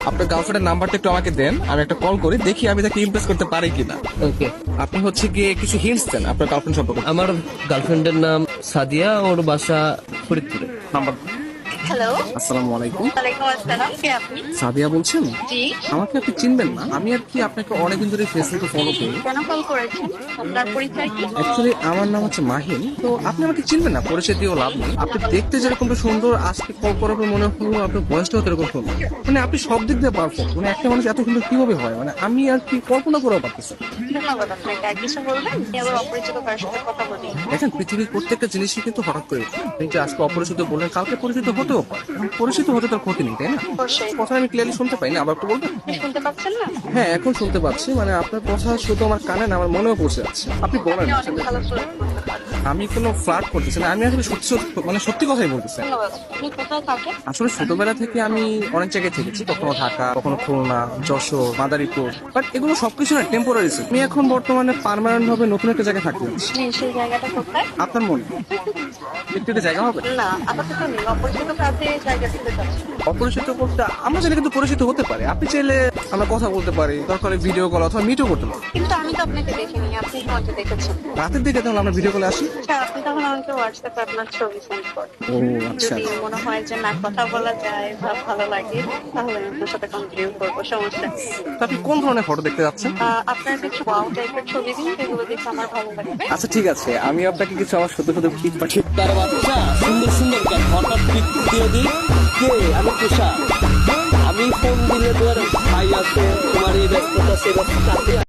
আপনার গার্লফ্রেন্ডের নাম্বারটা একটু আমাকে দেন, আমি একটা কল করি, দেখি আমি তাকে ইমপ্রেস করতে পারি কিনা। ওকে। আপনি হচ্ছে গিয়ে কিছু হিন্টস দেন আপনার গার্লফ্রেন্ড সম্পর্কে। আমার গার্লফ্রেন্ডের নাম সাদিয়া, ওর বাসা ফরিদপুরে। নাম্বার। হ্যালো। আসসালামু আলাইকুম। ওয়ালাইকুম আসসালাম, কে আপনি? সাদিয়া বলছেন? জি। আমাকে আপনি চিনবেন না, আমি আর কি আপনাকে অনেকদিন ধরে ফেসবুকে ফলো করি। কেন কল করেছেন? আপনার পরিচয় কি? অ্যাকচুয়ালি আমার নাম হচ্ছে মাহিন, তো আপনি আমাকে চিনবেন না, পরিচয় দিয়েও লাভ নেই। আপনি দেখতে যেরকমটা সুন্দর, আজকে কল করার পর মনে হলো আপনার বয়সটাও এরকম সুন্দর। মানে আপনি সব দিক দিয়ে পারফেক্ট, মানে একটা মানুষ এত সুন্দর কিভাবে হয়, মানে আমি আর কি কল্পনা করেও পারতেছি না। ধন্যবাদ আপনাকে। আর কিছু বলবেন? আমি আবার অপরিচিত কারোর সাথে কথা বলি। দেখেন, পৃথিবীর প্রত্যেকটা জিনিসই কিন্তু হঠাৎ করে ওঠে। আপনি যে আজকে অপরিচিত বললেন, কালকে পরিচিত হতেও পারে। এখন পরিচিত হতে তার ক্ষতি নেই, তাই না? অবশ্যই। কথা আমি ক্লিয়ারলি শুনতে পাই না, আবার একটু বলবেন? শুনতে পাচ্ছেন না? হ্যাঁ, এখন শুনতে পাচ্ছি। মানে আপনার কথা শুধু আমার কানে না, আমার মনেও পৌঁছে যাচ্ছে। আপনি বলেন। আপনি অনেক ভালো ফ্লার্ট করতে পারেন। আমি কোনো ফ্লার্ট করতেছি না, আমি আসলে সত্যি সত্যি মানে সত্যি কথাই বলতেছি। ধন্যবাদ। আপনি কোথায় থাকেন? আসলে ছোটবেলা থেকে আমি অনেক জায়গায় থেকেছি, কখনো ঢাকা, কখনো খুলনা, যশোর, মাদারীপুর, বাট এগুলো সবকিছু না টেম্পোরারি ছিল। আমি এখন বর্তমানে পার্মানেন্ট ভাবে নতুন একটা জায়গায় থাকতে যাচ্ছি। জি, সেই জায়গাটা কোথায়? আপনার মনে একটু একটা জায়গা হবে? না, আপাতত নেই। অপরিচিত কাউকে জায়গা দিতে চাচ্ছি। অপরিচিত বলতে আমরা চাইলে কিন্তু পরিচিত হতে পারে। আপনি চাইলে আমরা কথা বলতে পারি, দরকার ভিডিও কল অথবা মিটও করতে পারি। কিন্তু আমি তো আপনাকে দেখিনি, আপনি আমাকে দেখেছেন। রাতের দিকে তাহলে আমরা ভিডিও কলে আসি। আচ্ছা, আপনি তখন আমাকে হোয়াটসঅ্যাপে আপনার ছবি সেন্ড করেন। ও আচ্ছা। যদি মনে হয় যে না, কথা বলা যায় বা ভালো লাগে, তাহলে আমি আপনার সাথে কন্টিনিউ করবো, সমস্যা নেই। তো আপনি কোন ধরনের ফটো দেখতে যাচ্ছেন? আপনার কিছু ওয়াও টাইপের ছবি দিন, যেগুলো দেখে আমার ভালো লাগবে। আচ্ছা ঠিক আছে, আমি আপনাকে কিছু আমার সত্য সত্য পিক পাঠিয়ে। তার বাচ্চা সুন্দর সুন্দর গান হঠাৎ পিক দিয়ে দিই। কে? আমি তুষার। আমি ফোন দিলে তোর ভাই আছে, তোমার এই ব্যস্ততা সে ব্যস্ততা